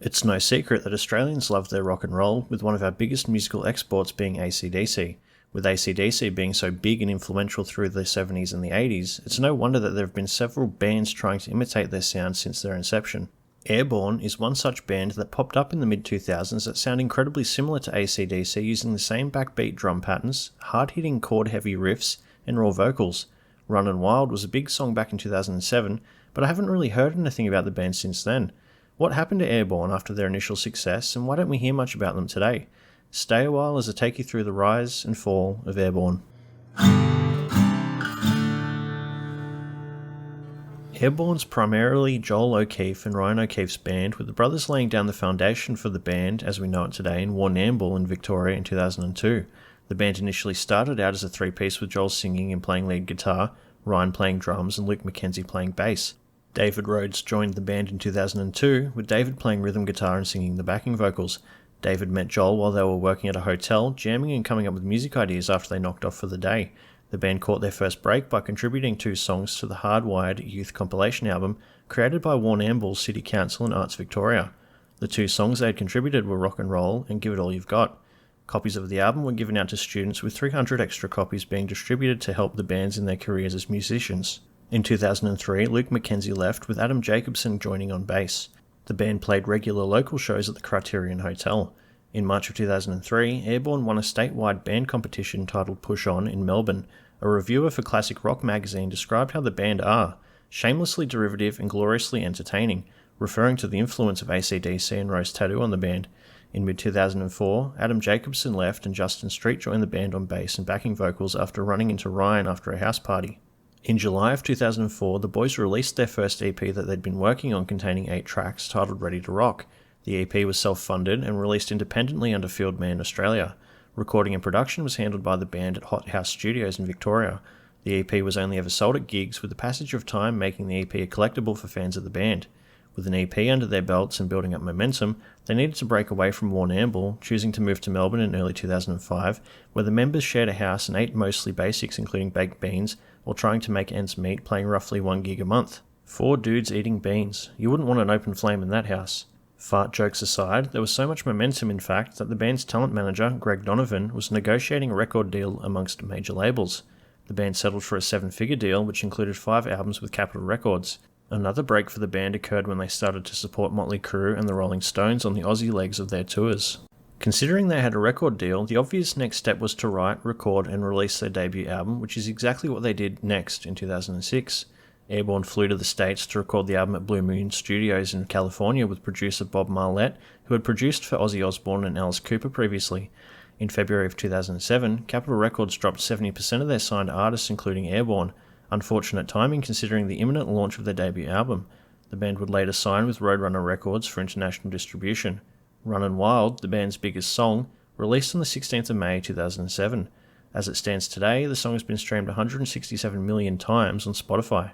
It's no secret that Australians love their rock and roll, with one of our biggest musical exports being AC/DC. With AC/DC being so big and influential through the 70s and the 80s, it's no wonder that there have been several bands trying to imitate their sound since their inception. Airbourne is one such band that popped up in the mid-2000s that sound incredibly similar to AC/DC, using the same backbeat drum patterns, hard-hitting chord-heavy riffs, and raw vocals. Runnin Wild was a big song back in 2007, but I haven't really heard anything about the band since then. What happened to Airbourne after their initial success, and why don't we hear much about them today? Stay a while as I take you through the rise and fall of Airbourne. Airbourne's primarily Joel O'Keefe and Ryan O'Keefe's band, with the brothers laying down the foundation for the band as we know it today in Warrnambool in Victoria in 2002. The band initially started out as a three-piece with Joel singing and playing lead guitar, Ryan playing drums and Luke McKenzie playing bass. David Rhodes joined the band in 2002, with David playing rhythm guitar and singing the backing vocals. David met Joel while they were working at a hotel, jamming and coming up with music ideas after they knocked off for the day. The band caught their first break by contributing 2 songs to the Hardwired Youth compilation album created by Warrnambool City Council and Arts Victoria. The 2 songs they had contributed were Rock and Roll and Give It All You've Got. Copies of the album were given out to students, with 300 extra copies being distributed to help the bands in their careers as musicians. In 2003, Luke McKenzie left, with Adam Jacobson joining on bass. The band played regular local shows at the Criterion Hotel. In March of 2003, Airbourne won a statewide band competition titled Push On in Melbourne. A reviewer for Classic Rock magazine described how the band are shamelessly derivative and gloriously entertaining, referring to the influence of AC/DC and Rose Tattoo on the band. In mid-2004, Adam Jacobson left and Justin Street joined the band on bass and backing vocals after running into Ryan after a house party. In July of 2004, the boys released their first EP that they'd been working on, containing 8 tracks, titled Ready to Rock. The EP was self-funded and released independently under Fieldman Australia. Recording and production was handled by the band at Hot House Studios in Victoria. The EP was only ever sold at gigs, with the passage of time making the EP a collectible for fans of the band. With an EP under their belts and building up momentum, they needed to break away from Warrnambool, choosing to move to Melbourne in early 2005, where the members shared a house and ate mostly basics including baked beans, while trying to make ends meet, playing roughly 1 gig a month. 4 dudes eating beans. You wouldn't want an open flame in that house. Fart jokes aside, there was so much momentum in fact that the band's talent manager, Greg Donovan, was negotiating a record deal amongst major labels. The band settled for a 7-figure deal, which included 5 albums with Capitol Records. Another break for the band occurred when they started to support Motley Crue and the Rolling Stones on the Aussie legs of their tours. Considering they had a record deal, the obvious next step was to write, record and release their debut album, which is exactly what they did next in 2006. Airbourne flew to the States to record the album at Blue Moon Studios in California with producer Bob Marlette, who had produced for Ozzy Osbourne and Alice Cooper previously. In February of 2007, Capitol Records dropped 70% of their signed artists, including Airbourne. Unfortunate timing considering the imminent launch of their debut album. The band would later sign with Roadrunner Records for international distribution. Runnin Wild, the band's biggest song, released on the 16th of May 2007. As it stands today, the song has been streamed 167 million times on Spotify.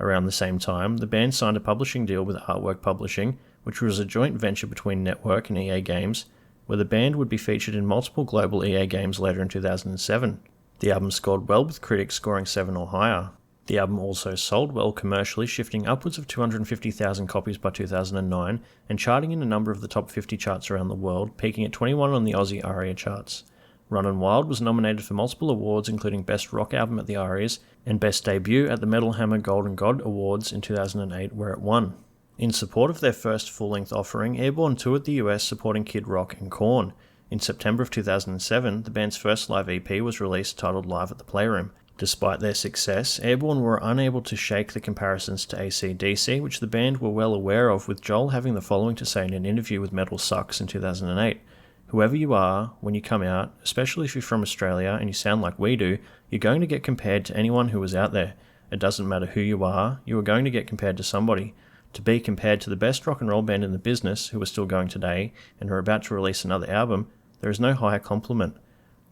Around the same time, the band signed a publishing deal with Artwork Publishing, which was a joint venture between Network and EA Games, where the band would be featured in multiple global EA games later in 2007. The album scored well, with critics scoring 7 or higher. The album also sold well commercially, shifting upwards of 250,000 copies by 2009 and charting in a number of the top 50 charts around the world, peaking at 21 on the Aussie ARIA charts. Runnin Wild was nominated for multiple awards, including Best Rock Album at the ARIAs and Best Debut at the Metal Hammer Golden God Awards in 2008, where it won. In support of their first full-length offering, Airbourne toured the US supporting Kid Rock and Korn. In September of 2007, the band's first live EP was released, titled Live at the Playroom. Despite their success, Airbourne were unable to shake the comparisons to AC/DC, which the band were well aware of, with Joel having the following to say in an interview with Metal Sucks in 2008. "Whoever you are, when you come out, especially if you're from Australia and you sound like we do, you're going to get compared to anyone who was out there. It doesn't matter who you are going to get compared to somebody. To be compared to the best rock and roll band in the business, who are still going today, and are about to release another album, there is no higher compliment."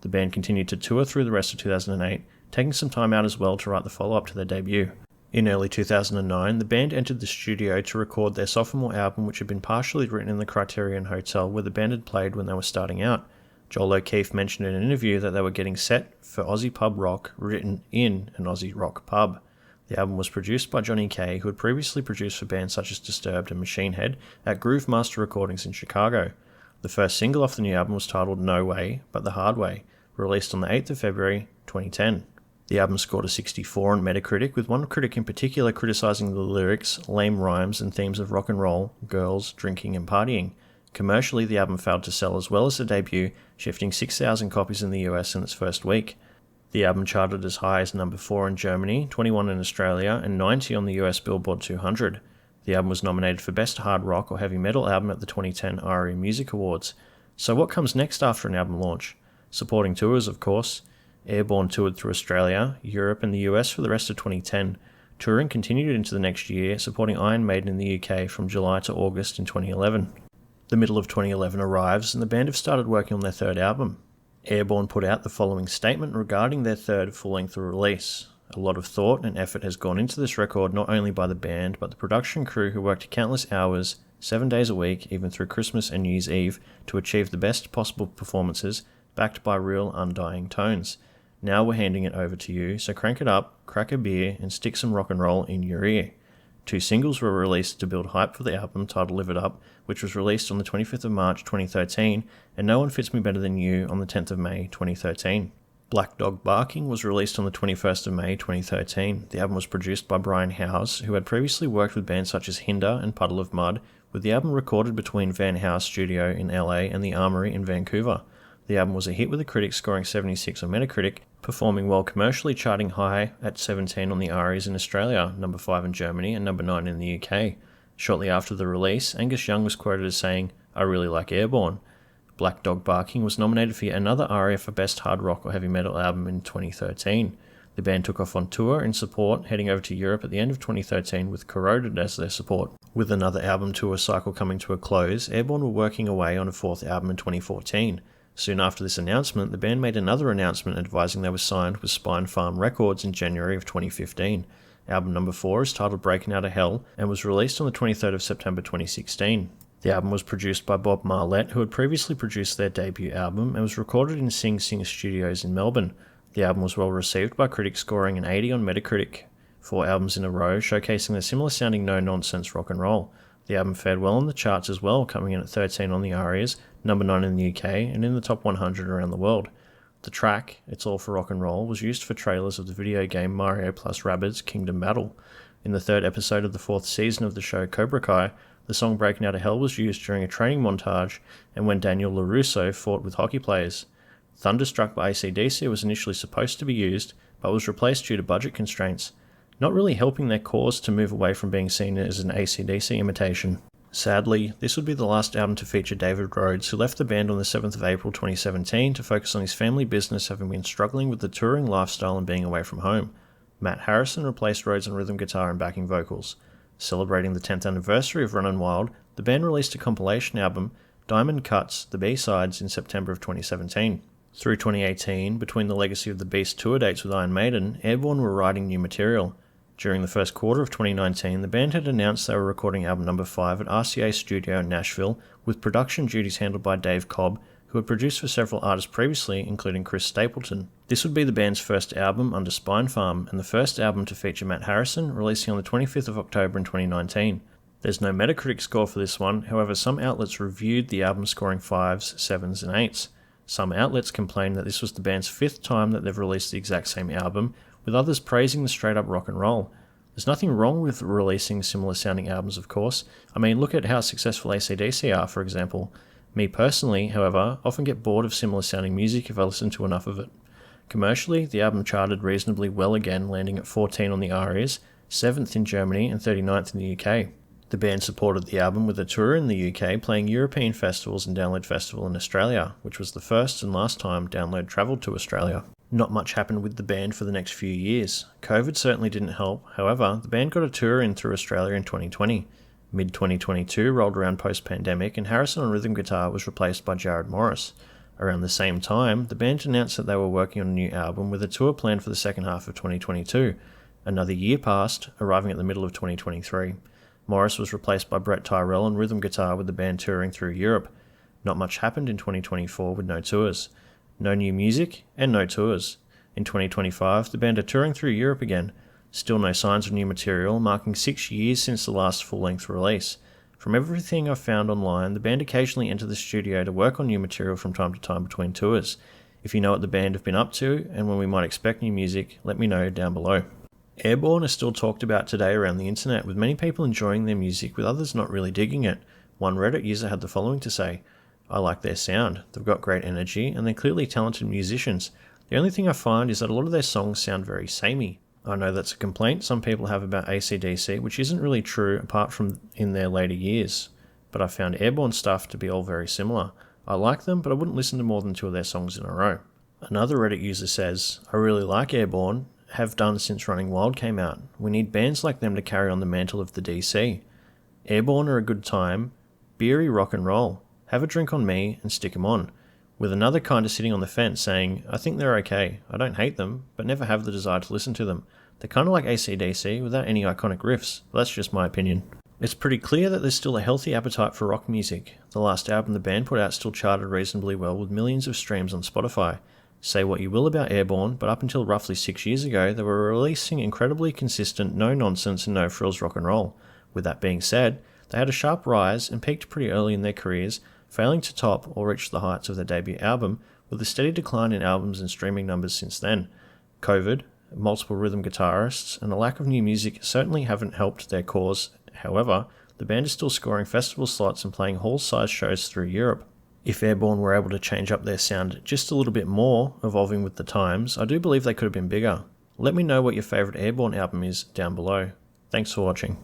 The band continued to tour through the rest of 2008, taking some time out as well to write the follow-up to their debut. In early 2009, the band entered the studio to record their sophomore album, which had been partially written in the Criterion Hotel where the band had played when they were starting out. Joel O'Keefe mentioned in an interview that they were getting set for Aussie pub rock written in an Aussie rock pub. The album was produced by Johnny Kay, who had previously produced for bands such as Disturbed and Machine Head at Groove Master Recordings in Chicago. The first single off the new album was titled No Way, But the Hard Way, released on the 8th of February 2010. The album scored a 64 on Metacritic, with one critic in particular criticising the lyrics, lame rhymes, and themes of rock and roll, girls, drinking, and partying. Commercially, the album failed to sell as well as the debut, shifting 6,000 copies in the US in its first week. The album charted as high as number 4 in Germany, 21 in Australia, and 90 on the US Billboard 200. The album was nominated for Best Hard Rock or Heavy Metal Album at the 2010 ARIA Music Awards. So what comes next after an album launch? Supporting tours, of course. Airbourne toured through Australia, Europe, and the US for the rest of 2010. Touring continued into the next year, supporting Iron Maiden in the UK from July to August in 2011. The middle of 2011 arrives, and the band have started working on their third album. Airbourne put out the following statement regarding their third full-length release. A lot of thought and effort has gone into this record, not only by the band, but the production crew who worked countless hours, 7 days a week, even through Christmas and New Year's Eve, to achieve the best possible performances, backed by real, undying tones. Now we're handing it over to you, so crank it up, crack a beer, and stick some rock and roll in your ear. 2 singles were released to build hype for the album, titled Live It Up, which was released on the 25th of March 2013, and No One Fits Me Better Than You on the 10th of May 2013. Black Dog Barking was released on the 21st of May 2013. The album was produced by Brian Howes, who had previously worked with bands such as Hinder and Puddle of Mud, with the album recorded between Van Howes Studio in LA and the Armory in Vancouver. The album was a hit with the critics scoring 76 on Metacritic, performing well commercially, charting high at 17 on the ARIAs in Australia, number 5 in Germany, and number 9 in the UK. Shortly after the release, Angus Young was quoted as saying, "I really like Airbourne." Black Dog Barking was nominated for yet another ARIA for Best Hard Rock or Heavy Metal Album in 2013. The band took off on tour in support, heading over to Europe at the end of 2013 with Corroded as their support. With another album tour cycle coming to a close, Airbourne were working away on a 4th album in 2014. Soon after this announcement, the band made another announcement advising they were signed with Spine Farm Records in January of 2015. Album number 4 is titled Breakin Outta Hell and was released on the 23rd of September 2016. The album was produced by Bob Marlette, who had previously produced their debut album, and was recorded in Sing Sing Studios in Melbourne. The album was well received by critics, scoring an 80 on Metacritic. 4 albums in a row, showcasing the similar sounding no-nonsense rock and roll. The album fared well on the charts as well, coming in at 13 on the ARIAs, number 9 in the UK, and in the top 100 around the world. The track, It's All for Rock and Roll, was used for trailers of the video game Mario plus Rabbids Kingdom Battle. In the 3rd episode of the 4th season of the show Cobra Kai, the song Breakin Outta Hell was used during a training montage and when Daniel LaRusso fought with hockey players. Thunderstruck by AC/DC was initially supposed to be used, but was replaced due to budget constraints, not really helping their cause to move away from being seen as an AC/DC imitation. Sadly, this would be the last album to feature David Rhodes, who left the band on the 7th of April 2017 to focus on his family business, having been struggling with the touring lifestyle and being away from home. Matt Harrison replaced Rhodes on rhythm guitar and backing vocals. Celebrating the 10th anniversary of Runnin Wild, the band released a compilation album, Diamond Cuts, the B-Sides, in September of 2017. Through 2018, between the Legacy of the Beast tour dates with Iron Maiden, Airbourne were writing new material. During the first quarter of 2019, the band had announced they were recording album number 5 at RCA Studio in Nashville, with production duties handled by Dave Cobb, who had produced for several artists previously, including Chris Stapleton. This would be the band's first album under Spine Farm, and the first album to feature Matt Harrison, releasing on the 25th of October in 2019. There's no Metacritic score for this one, however some outlets reviewed the album scoring 5s, 7s and 8s. Some outlets complained that this was the band's 5th time that they've released the exact same album, with others praising the straight-up rock and roll. There's nothing wrong with releasing similar-sounding albums, of course. I mean, look at how successful AC/DC are, for example. Me personally, however, often get bored of similar-sounding music if I listen to enough of it. Commercially, the album charted reasonably well again, landing at 14 on the ARIAs, 7th in Germany and 39th in the UK. The band supported the album with a tour in the UK, playing European festivals and Download Festival in Australia, which was the first and last time Download travelled to Australia. Not much happened with the band for the next few years. COVID certainly didn't help, however, the band got a tour in through Australia in 2020. Mid-2022 rolled around post-pandemic and Harrison on rhythm guitar was replaced by Jared Morris. Around the same time, the band announced that they were working on a new album with a tour planned for the second half of 2022. Another year passed, arriving at the middle of 2023. Morris was replaced by Brett Tyrell on rhythm guitar with the band touring through Europe. Not much happened in 2024 with no tours. No new music and no tours. In 2025, the band are touring through Europe again. Still no signs of new material, marking 6 years since the last full-length release. From everything I've found online, the band occasionally enter the studio to work on new material from time to time between tours. If you know what the band have been up to and when we might expect new music, let me know down below. Airbourne is still talked about today around the internet, with many people enjoying their music with others not really digging it. One Reddit user had the following to say: "I like their sound, they've got great energy and they're clearly talented musicians. The only thing I find is that a lot of their songs sound very samey." I know that's a complaint some people have about AC/DC, which isn't really true apart from in their later years, but I found Airbourne stuff to be all very similar. I like them, but I wouldn't listen to more than 2 of their songs in a row. Another Reddit user says, "I really like Airbourne, have done since Runnin Wild came out. We need bands like them to carry on the mantle of the DC. Airbourne are a good time, beery rock and roll. Have a drink on me and stick 'em on." With another kind of sitting on the fence saying, "I think they're okay. I don't hate them, but never have the desire to listen to them. They're kind of like AC/DC without any iconic riffs, but that's just my opinion." It's pretty clear that there's still a healthy appetite for rock music. The last album the band put out still charted reasonably well with millions of streams on Spotify. Say what you will about Airbourne, but up until roughly 6 years ago, they were releasing incredibly consistent, no-nonsense and no-frills rock and roll. With that being said, they had a sharp rise and peaked pretty early in their careers, failing to top or reach the heights of their debut album, with a steady decline in albums and streaming numbers since then. COVID, multiple rhythm guitarists, and a lack of new music certainly haven't helped their cause. However, the band is still scoring festival slots and playing hall-sized shows through Europe. If Airbourne were able to change up their sound just a little bit more, evolving with the times, I do believe they could have been bigger. Let me know what your favourite Airbourne album is down below. Thanks for watching.